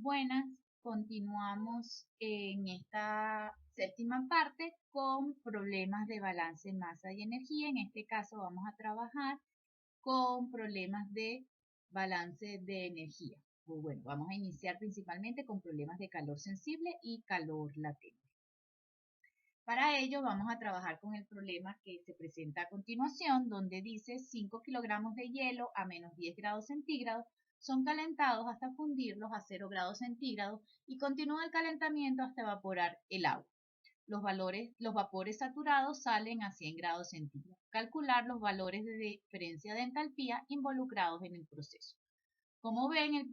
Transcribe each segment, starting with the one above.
Buenas, continuamos en esta séptima parte con problemas de balance, masa y energía. En este caso vamos a trabajar con problemas de balance de energía. Pues bueno, vamos a iniciar principalmente con problemas de calor sensible y calor latente. Para ello vamos a trabajar con el problema que se presenta a continuación, donde dice 5 kilogramos de hielo a menos 10 grados centígrados son calentados hasta fundirlos a 0 grados centígrados y continúa el calentamiento hasta evaporar el agua. Los vapores saturados salen a 100 grados centígrados. Calcular los valores de diferencia de entalpía involucrados en el proceso. Como ven, el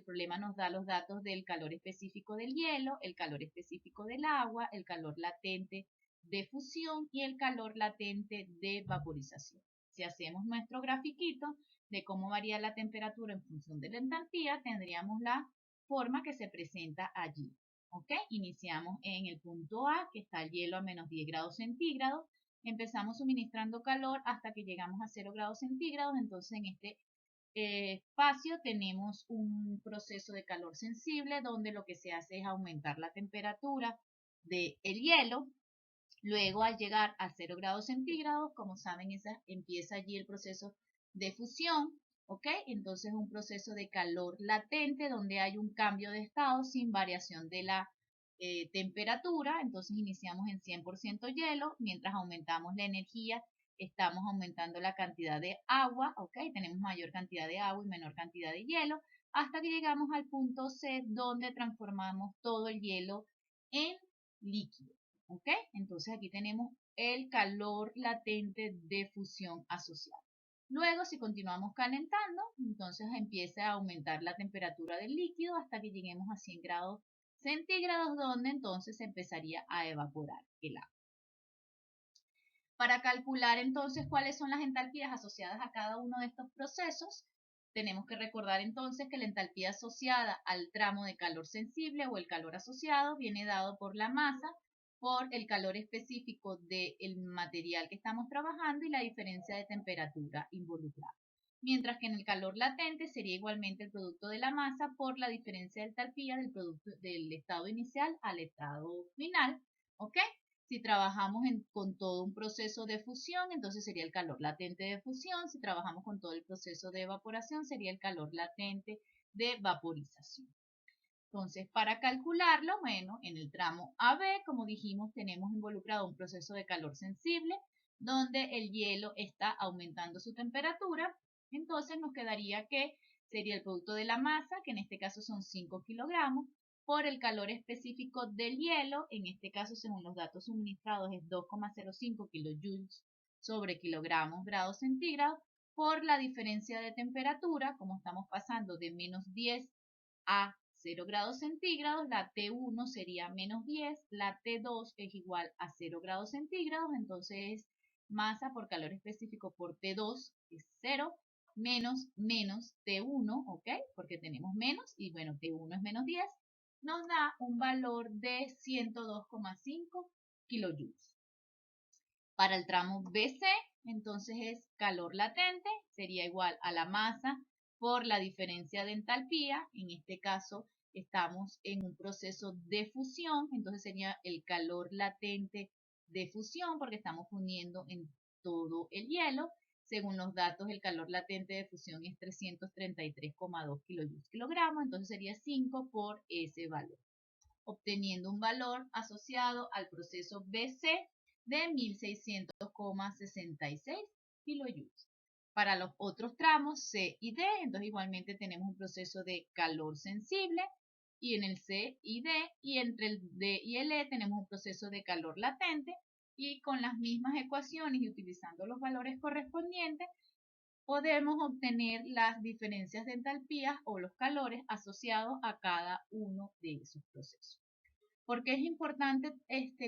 problema nos da los datos del calor específico del hielo, el calor específico del agua, el calor latente de fusión y el calor latente de vaporización. Si hacemos nuestro grafiquito de cómo varía la temperatura en función de la entalpía, tendríamos la forma que se presenta allí. ¿Ok? Iniciamos en el punto A, que está el hielo a menos 10 grados centígrados. Empezamos suministrando calor hasta que llegamos a 0 grados centígrados. Entonces, en este espacio tenemos un proceso de calor sensible donde lo que se hace es aumentar la temperatura del hielo. Luego, al llegar a 0 grados centígrados, como saben, empieza allí el proceso de fusión, ¿ok? Entonces, un proceso de calor latente donde hay un cambio de estado sin variación de la temperatura. Entonces, iniciamos en 100% hielo, mientras aumentamos la energía, estamos aumentando la cantidad de agua, ¿ok? Tenemos mayor cantidad de agua y menor cantidad de hielo, hasta que llegamos al punto C, donde transformamos todo el hielo en líquido. ¿Ok? Entonces aquí tenemos el calor latente de fusión asociado. Luego, si continuamos calentando, entonces empieza a aumentar la temperatura del líquido hasta que lleguemos a 100 grados centígrados, donde entonces empezaría a evaporar el agua. Para calcular entonces cuáles son las entalpías asociadas a cada uno de estos procesos, tenemos que recordar entonces que la entalpía asociada al tramo de calor sensible o el calor asociado viene dado por la masa, por el calor específico del material que estamos trabajando y la diferencia de temperatura involucrada. Mientras que en el calor latente sería igualmente el producto de la masa por la diferencia de entalpía del estado inicial al estado final, ¿ok? Si trabajamos con todo un proceso de fusión, entonces sería el calor latente de fusión. Si trabajamos con todo el proceso de evaporación, sería el calor latente de vaporización. Entonces, para calcularlo, bueno, en el tramo AB, como dijimos, tenemos involucrado un proceso de calor sensible, donde el hielo está aumentando su temperatura. Entonces, nos quedaría que sería el producto de la masa, que en este caso son 5 kilogramos, por el calor específico del hielo, en este caso, según los datos suministrados, es 2,05 kilojoules sobre kilogramos grados centígrados, por la diferencia de temperatura, como estamos pasando de menos 10 a 0 grados centígrados, la T1 sería menos 10, la T2 es igual a 0 grados centígrados, entonces masa por calor específico por T2 es 0, menos T1, ¿ok? Porque tenemos menos y bueno, T1 es menos 10, nos da un valor de 102,5 kilojoules. Para el tramo BC, entonces es calor latente, sería igual a la masa por la diferencia de entalpía. En este caso estamos en un proceso de fusión, entonces sería el calor latente de fusión porque estamos fundiendo en todo el hielo. Según los datos, el calor latente de fusión es 333,2 kilogramos, entonces sería 5 por ese valor, obteniendo un valor asociado al proceso BC de 1600,66 kilojoules. Para los otros tramos C y D, entonces igualmente tenemos un proceso de calor sensible, y en el C y D, y entre el D y el E tenemos un proceso de calor latente, y con las mismas ecuaciones y utilizando los valores correspondientes, podemos obtener las diferencias de entalpías o los calores asociados a cada uno de esos procesos. ¿Por qué es importante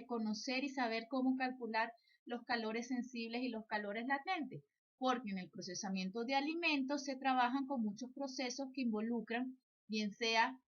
conocer y saber cómo calcular los calores sensibles y los calores latentes? Porque en el procesamiento de alimentos se trabajan con muchos procesos que involucran, bien sea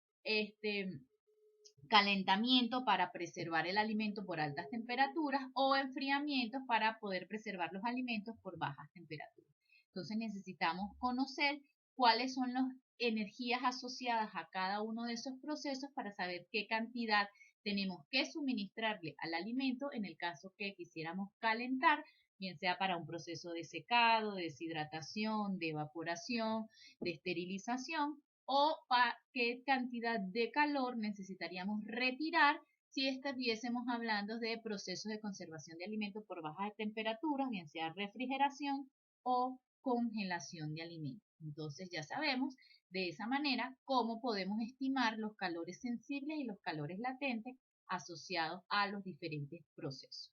calentamiento para preservar el alimento por altas temperaturas o enfriamiento para poder preservar los alimentos por bajas temperaturas. Entonces necesitamos conocer cuáles son los energías asociadas a cada uno de esos procesos para saber qué cantidad tenemos que suministrarle al alimento en el caso que quisiéramos calentar, bien sea para un proceso de secado, de deshidratación, de evaporación, de esterilización, o para qué cantidad de calor necesitaríamos retirar si estuviésemos hablando de procesos de conservación de alimentos por bajas temperaturas, bien sea refrigeración o congelación de alimentos. Entonces ya sabemos de esa manera cómo podemos estimar los calores sensibles y los calores latentes asociados a los diferentes procesos.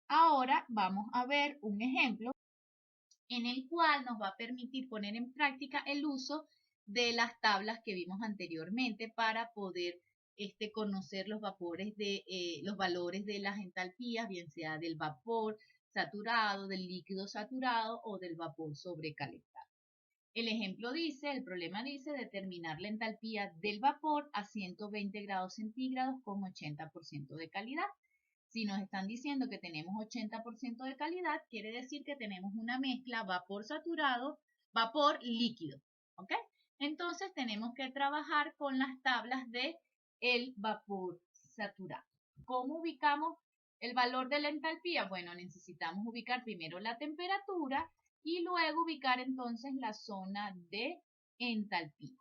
Ahora vamos a ver un ejemplo en el cual nos va a permitir poner en práctica el uso de las tablas que vimos anteriormente para poder conocer los vapores los valores de las entalpías, bien sea del vapor saturado, del líquido saturado o del vapor sobrecalentado. El ejemplo dice, el problema dice determinar la entalpía del vapor a 120 grados centígrados con 80% de calidad. Si nos están diciendo que tenemos 80% de calidad, quiere decir que tenemos una mezcla vapor saturado, vapor líquido, ¿ok? Entonces tenemos que trabajar con las tablas de el vapor saturado. ¿Cómo ubicamos el valor de la entalpía? Bueno, necesitamos ubicar primero la temperatura y luego ubicar entonces la zona de entalpía,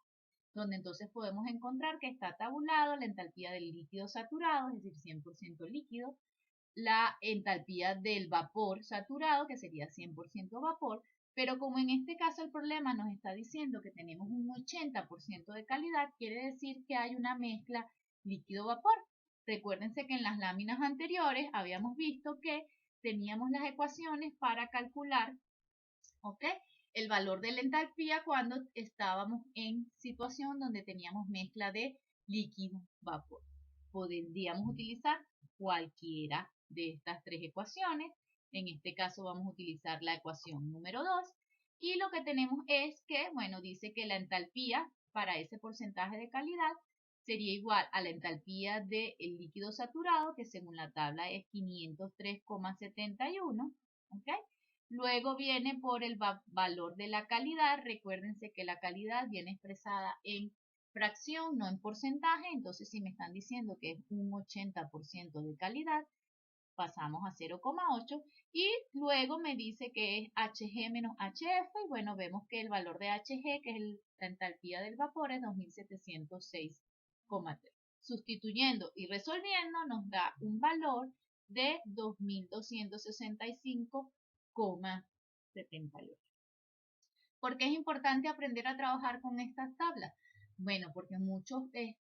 donde entonces podemos encontrar que está tabulado la entalpía del líquido saturado, es decir, 100% líquido, la entalpía del vapor saturado, que sería 100% vapor, pero como en este caso el problema nos está diciendo que tenemos un 80% de calidad, quiere decir que hay una mezcla líquido-vapor. Recuérdense que en las láminas anteriores habíamos visto que teníamos las ecuaciones para calcular, ¿ok?, el valor de la entalpía cuando estábamos en situación donde teníamos mezcla de líquido-vapor. Podríamos utilizar cualquiera de estas tres ecuaciones. En este caso vamos a utilizar la ecuación número 2. Y lo que tenemos es que, bueno, dice que la entalpía para ese porcentaje de calidad sería igual a la entalpía del líquido saturado, que según la tabla es 503,71, ¿ok? Luego viene por el valor de la calidad. Recuérdense que la calidad viene expresada en fracción, no en porcentaje. Entonces, si me están diciendo que es un 80% de calidad, pasamos a 0,8 y luego me dice que es Hg menos Hf y bueno, vemos que el valor de Hg, que es la entalpía del vapor, es 2706,3. Sustituyendo y resolviendo nos da un valor de 2265,78. ¿Por qué es importante aprender a trabajar con estas tablas? Bueno, porque muchas de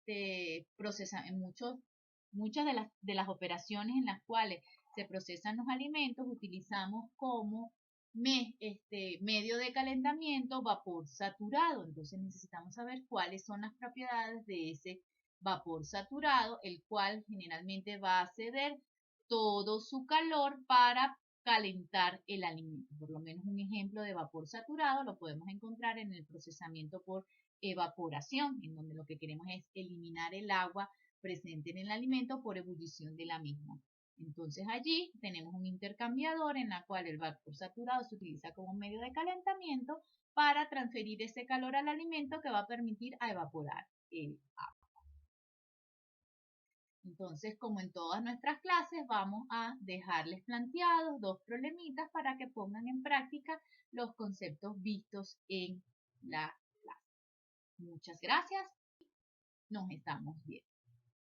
las operaciones en las cuales se procesan los alimentos utilizamos como medio de calentamiento vapor saturado. Entonces necesitamos saber cuáles son las propiedades de ese vapor saturado, el cual generalmente va a ceder todo su calor para calentar el alimento. Por lo menos un ejemplo de vapor saturado lo podemos encontrar en el procesamiento por evaporación, en donde lo que queremos es eliminar el agua presente en el alimento por ebullición de la misma. Entonces allí tenemos un intercambiador en la cual el vapor saturado se utiliza como medio de calentamiento para transferir ese calor al alimento que va a permitir a evaporar el agua. Entonces, como en todas nuestras clases, vamos a dejarles planteados dos problemitas para que pongan en práctica los conceptos vistos en la clase. Muchas gracias. Nos estamos viendo.